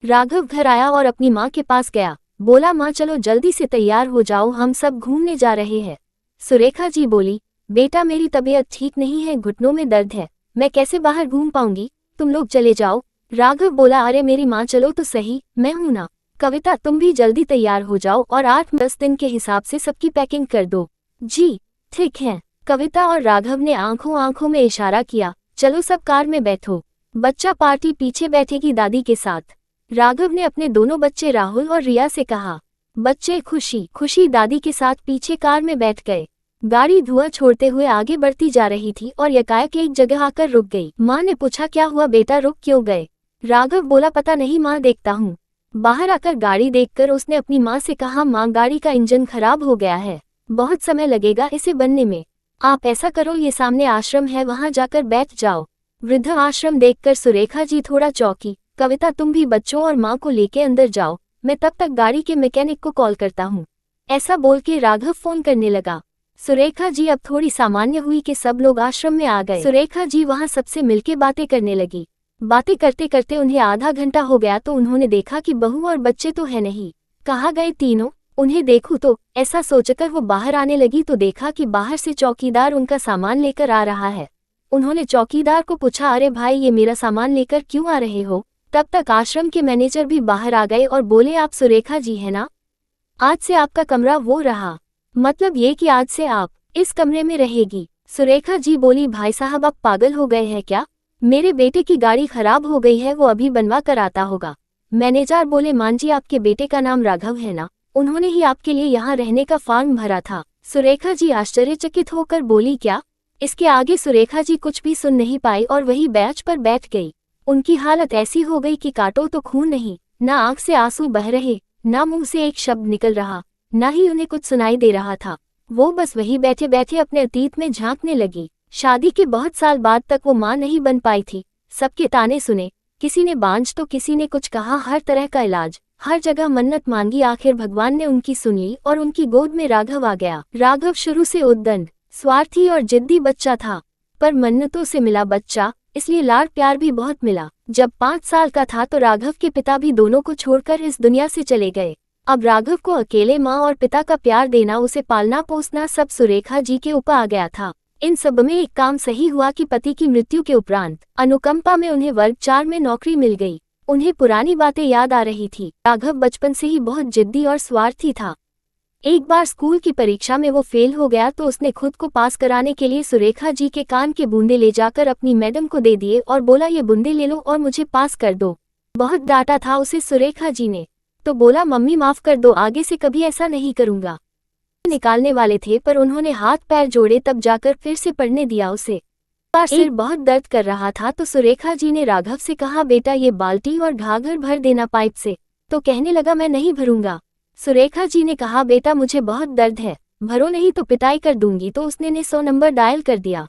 राघव घर आया और अपनी माँ के पास गया। बोला, माँ चलो जल्दी से तैयार हो जाओ, हम सब घूमने जा रहे हैं। सुरेखा जी बोली, बेटा मेरी तबीयत ठीक नहीं है, घुटनों में दर्द है, मैं कैसे बाहर घूम पाऊंगी, तुम लोग चले जाओ। राघव बोला, अरे मेरी माँ चलो तो सही, मैं हूं ना। कविता तुम भी जल्दी तैयार हो जाओ और 8-10 दिन के हिसाब से सबकी पैकिंग कर दो। जी ठीक है। कविता और राघव ने आंखों आंखों में इशारा किया, चलो सब कार में बैठो। बच्चा पार्टी पीछे बैठेगी दादी के साथ। राघव ने अपने दोनों बच्चे राहुल और रिया से कहा। बच्चे खुशी खुशी दादी के साथ पीछे कार में बैठ गए। गाड़ी धुआं छोड़ते हुए आगे बढ़ती जा रही थी और एकाएक एक जगह आकर रुक गई। माँ ने पूछा, क्या हुआ बेटा, रुक क्यों गए? राघव बोला, पता नहीं माँ, देखता हूँ। बाहर आकर गाड़ी देखकर उसने अपनी माँ से कहा, माँ गाड़ी का इंजन खराब हो गया है, बहुत समय लगेगा इसे बनने में। आप ऐसा करो, ये सामने आश्रम है, वहां जाकर बैठ जाओ। वृद्ध आश्रम देखकर सुरेखा जी थोड़ा चौंकी। कविता तुम भी बच्चों और माँ को लेके अंदर जाओ, मैं तब तक गाड़ी के मैकेनिक को कॉल करता हूँ। ऐसा बोल के राघव फोन करने लगा। सुरेखा जी अब थोड़ी सामान्य हुई कि सब लोग आश्रम में आ गए। सुरेखा जी वहां सबसे मिलके बातें करने लगी। बातें करते करते उन्हें आधा घंटा हो गया तो उन्होंने देखा कि बहू और बच्चे तो है नहीं, कहाँ गए तीनों, उन्हें देखूं तो। ऐसा सोचकर वो बाहर आने लगी तो देखा कि बाहर से चौकीदार उनका सामान लेकर आ रहा है। उन्होंने चौकीदार को पूछा, अरे भाई ये मेरा सामान लेकर क्यों आ रहे हो? तब तक आश्रम के मैनेजर भी बाहर आ गए और बोले, आप सुरेखा जी है ना, आज से आपका कमरा वो रहा, मतलब ये कि आज से आप इस कमरे में रहेगी। सुरेखा जी बोली, भाई साहब आप पागल हो गए हैं क्या? मेरे बेटे की गाड़ी खराब हो गई है, वो अभी बनवा कर आता होगा। मैनेजर बोले, मान जी आपके बेटे का नाम राघव है ना, उन्होंने ही आपके लिए यहाँ रहने का फॉर्म भरा था। सुरेखा जी आश्चर्यचकित होकर बोली, क्या? इसके आगे सुरेखा जी कुछ भी सुन नहीं पाई और वही बेंच पर बैठ गई। उनकी हालत ऐसी हो गई कि काटो तो खून नहीं, ना आंख से आंसू बह रहे, ना मुंह से एक शब्द निकल रहा, ना ही उन्हें कुछ सुनाई दे रहा था। वो बस वही बैठे बैठे अपने अतीत में झांकने लगी। शादी के बहुत साल बाद तक वो माँ नहीं बन पाई थी। सबके ताने सुने, किसी ने बांझ तो किसी ने कुछ कहा, हर तरह का इलाज, हर जगह मन्नत मांगी, आखिर भगवान ने उनकी सुन ली और उनकी गोद में राघव आ गया। राघव शुरू से उद्दंड, स्वार्थी और जिद्दी बच्चा था, पर मन्नतों से मिला बच्चा, इसलिए लाड़ प्यार भी बहुत मिला। जब 5 साल का था तो राघव के पिता भी दोनों को छोड़कर इस दुनिया से चले गए। अब राघव को अकेले माँ और पिता का प्यार देना, उसे पालना पोसना सब सुरेखा जी के ऊपर आ गया था। इन सब में एक काम सही हुआ कि पति की मृत्यु के उपरांत अनुकंपा में उन्हें वर्ग 4 में नौकरी मिल गई। उन्हें पुरानी बातें याद आ रही थी। राघव बचपन से ही बहुत जिद्दी और स्वार्थी था। एक बार स्कूल की परीक्षा में वो फेल हो गया तो उसने खुद को पास कराने के लिए सुरेखा जी के कान के बूंदे ले जाकर अपनी मैडम को दे दिए और बोला, ये बूंदे ले लो और मुझे पास कर दो। बहुत डांटा था उसे सुरेखा जी ने, तो बोला, मम्मी माफ कर दो, आगे से कभी ऐसा नहीं करूंगा। निकालने वाले थे पर उन्होंने हाथ पैर जोड़े, तब जाकर फिर से पढ़ने दिया उसे। सिर बहुत दर्द कर रहा था तो सुरेखा जी ने राघव से कहा, बेटा ये बाल्टी और घाघर भर देना पाइप से। तो कहने लगा, मैं नहीं भरूंगा। सुरेखा जी ने कहा, बेटा मुझे बहुत दर्द है, भरो नहीं तो पिटाई कर दूंगी। तो उसने 100 नंबर डायल कर दिया।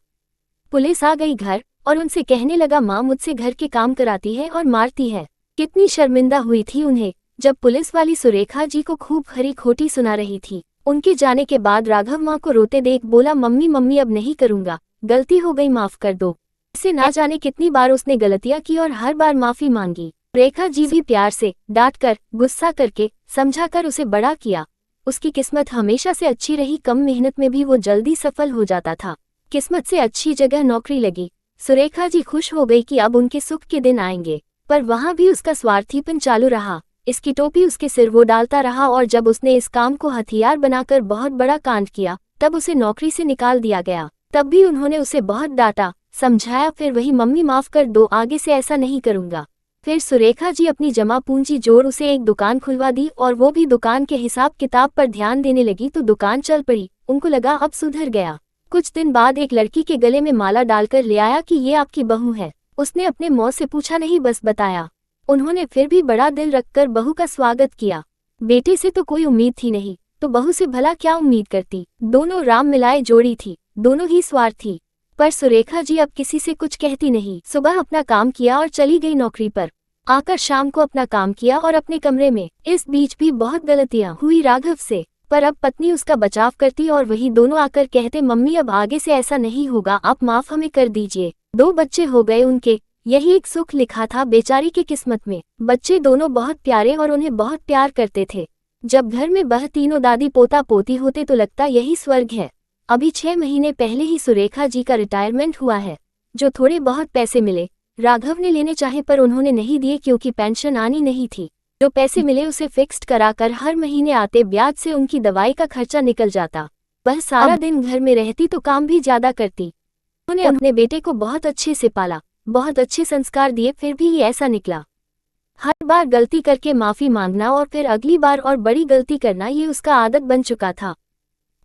पुलिस आ गई घर और उनसे कहने लगा, माँ मुझसे घर के काम कराती है और मारती है। कितनी शर्मिंदा हुई थी उन्हें जब पुलिस वाली सुरेखा जी को खूब खरी खोटी सुना रही थी। उनके जाने के बाद राघव माँ को रोते देख बोला, मम्मी मम्मी अब नहीं करूंगा, गलती हो गई, माफ कर दो। इसे ना जाने कितनी बार उसने गलतियां की और हर बार माफी मांगी। सुरेखा जी भी प्यार से, डांटकर, गुस्सा करके, समझाकर उसे बड़ा किया। उसकी किस्मत हमेशा से अच्छी रही, कम मेहनत में भी वो जल्दी सफल हो जाता था। किस्मत से अच्छी जगह नौकरी लगी। सुरेखा जी खुश हो गई कि अब उनके सुख के दिन आएंगे, पर वहां भी उसका स्वार्थीपन चालू रहा। इसकी टोपी उसके सिर वो डालता रहा और जब उसने इस काम को हथियार बनाकर बहुत बड़ा कांड किया तब उसे नौकरी से निकाल दिया गया। तब भी उन्होंने उसे बहुत डांटा, समझाया, फिर वही, मम्मी माफ कर दो, आगे से ऐसा नहीं करूंगा। फिर सुरेखा जी अपनी जमा पूंजी जोड़ उसे एक दुकान खुलवा दी और वो भी दुकान के हिसाब किताब पर ध्यान देने लगी तो दुकान चल पड़ी। उनको लगा अब सुधर गया। कुछ दिन बाद एक लड़की के गले में माला डालकर ले आया कि ये आपकी बहू है। उसने अपने मौत से पूछा नहीं, बस बताया। उन्होंने फिर भी बड़ा दिल रखकर बहू का स्वागत किया। बेटे से तो कोई उम्मीद थी नहीं, तो बहू से भला क्या उम्मीद करती। दोनों राम मिलाए जोड़ी थी, दोनों ही स्वार्थी। पर सुरेखा जी अब किसी से कुछ कहती नहीं। सुबह अपना काम किया और चली गई नौकरी पर। आकर शाम को अपना काम किया और अपने कमरे में। इस बीच भी बहुत गलतियां हुई राघव से, पर अब पत्नी उसका बचाव करती और वही दोनों आकर कहते, मम्मी अब आगे से ऐसा नहीं होगा, आप माफ हमें कर दीजिए। 2 बच्चे हो गए उनके, यही एक सुख लिखा था बेचारी की किस्मत में। बच्चे दोनों बहुत प्यारे और उन्हें बहुत प्यार करते थे। जब घर में वह तीनों दादी पोता पोती होते तो लगता यही स्वर्ग है। अभी 6 महीने पहले ही सुरेखा जी का रिटायरमेंट हुआ है। जो थोड़े बहुत पैसे मिले राघव ने लेने चाहे पर उन्होंने नहीं दिए क्योंकि पेंशन आनी नहीं थी। जो पैसे मिले उसे फिक्स्ड कराकर हर महीने आते ब्याज से उनकी दवाई का खर्चा निकल जाता। वह सारा दिन घर में रहती तो काम भी ज्यादा करती। उन्होंने अपने बेटे को बहुत अच्छे से पाला, बहुत अच्छे संस्कार दिए, फिर भी ये ऐसा निकला। हर बार गलती करके माफी मांगना और फिर अगली बार और बड़ी गलती करना ये उसका आदत बन चुका था।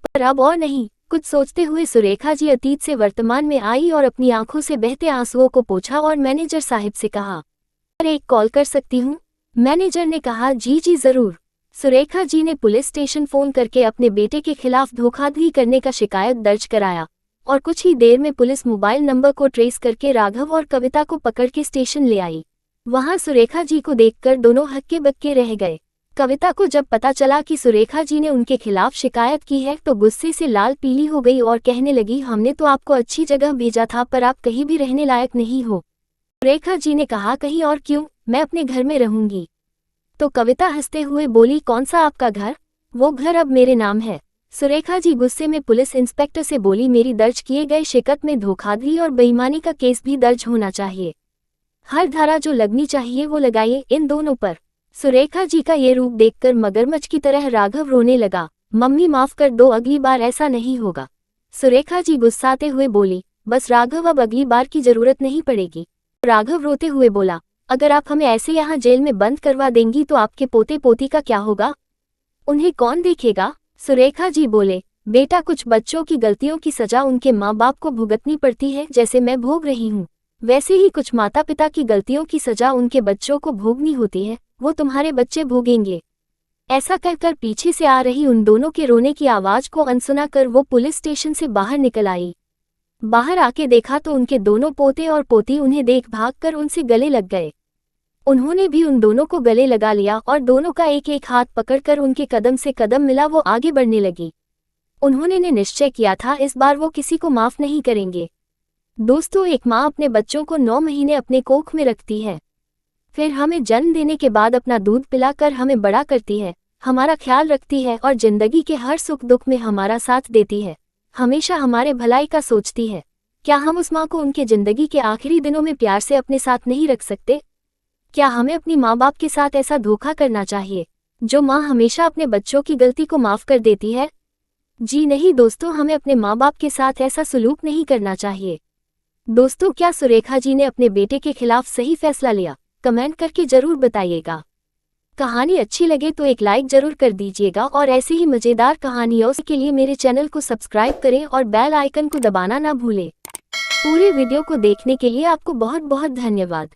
पर अब और नहीं। कुछ सोचते हुए सुरेखा जी अतीत से वर्तमान में आई और अपनी आंखों से बहते आंसुओं को पोंछा और मैनेजर साहिब से कहा, अरे एक कॉल कर सकती हूँ? मैनेजर ने कहा, जी जी जरूर। सुरेखा जी ने पुलिस स्टेशन फोन करके अपने बेटे के खिलाफ धोखाधड़ी करने का शिकायत दर्ज कराया और कुछ ही देर में पुलिस मोबाइल नंबर को ट्रेस करके राघव और कविता को पकड़ के स्टेशन ले आई। वहां सुरेखा जी को देखकर दोनों हक्के बक्के रह गए। कविता को जब पता चला कि सुरेखा जी ने उनके खिलाफ शिकायत की है तो गुस्से से लाल पीली हो गई और कहने लगी, हमने तो आपको अच्छी जगह भेजा था पर आप कहीं भी रहने लायक नहीं हो। सुरेखा जी ने कहा, कहीं और क्यों, मैं अपने घर में रहूंगी। तो कविता हंसते हुए बोली, कौन सा आपका घर? वो घर अब मेरे नाम है। सुरेखा जी गुस्से में पुलिस इंस्पेक्टर से बोली, मेरी दर्ज किए गए शिकायत में धोखाधड़ी और बेईमानी का केस भी दर्ज होना चाहिए। हर धारा जो लगनी चाहिए वो लगाइए इन दोनों पर। सुरेखा जी का ये रूप देखकर मगरमच्छ की तरह राघव रोने लगा। मम्मी माफ कर दो, अगली बार ऐसा नहीं होगा। सुरेखा जी गुस्साते हुए बोली, बस राघव अब अगली बार की जरूरत नहीं पड़ेगी। राघव रोते हुए बोला, अगर आप हमें ऐसे यहाँ जेल में बंद करवा देंगी तो आपके पोते पोती का क्या होगा? उन्हें कौन देखेगा? सुरेखा जी बोले, बेटा कुछ बच्चों की गलतियों की सजा उनके माँ बाप को भुगतनी पड़ती है, जैसे मैं भोग रही हूँ। वैसे ही कुछ माता पिता की गलतियों की सजा उनके बच्चों को भोगनी होती है, वो तुम्हारे बच्चे भोगेंगे। ऐसा कहकर पीछे से आ रही उन दोनों के रोने की आवाज को अनसुना कर वो पुलिस स्टेशन से बाहर निकल आई। बाहर आके देखा तो उनके दोनों पोते और पोती उन्हें देख भागकर उनसे गले लग गए। उन्होंने भी उन दोनों को गले लगा लिया और दोनों का एक एक हाथ पकड़कर उनके कदम से कदम मिला वो आगे बढ़ने लगी। उन्होंने निश्चय किया था इस बार वो किसी को माफ नहीं करेंगे। दोस्तों, एक माँ अपने बच्चों को 9 महीने अपने कोख में रखती है, फिर हमें जन्म देने के बाद अपना दूध पिलाकर हमें बड़ा करती है, हमारा ख्याल रखती है और जिंदगी के हर सुख दुख में हमारा साथ देती है, हमेशा हमारे भलाई का सोचती है। क्या हम उस माँ को उनके जिंदगी के आखिरी दिनों में प्यार से अपने साथ नहीं रख सकते? क्या हमें अपनी माँ बाप के साथ ऐसा धोखा करना चाहिए, जो माँ हमेशा अपने बच्चों की गलती को माफ कर देती है? जी नहीं दोस्तों, हमें अपने माँ बाप के साथ ऐसा सलूक नहीं करना चाहिए। दोस्तों, क्या सुरेखा जी ने अपने बेटे के खिलाफ सही फैसला लिया? कमेंट करके जरूर बताइएगा। कहानी अच्छी लगे तो एक लाइक जरूर कर दीजिएगा और ऐसी ही मजेदार कहानियों के लिए मेरे चैनल को सब्सक्राइब करें और बेल आइकन को दबाना ना भूलें। पूरे वीडियो को देखने के लिए आपको बहुत बहुत धन्यवाद।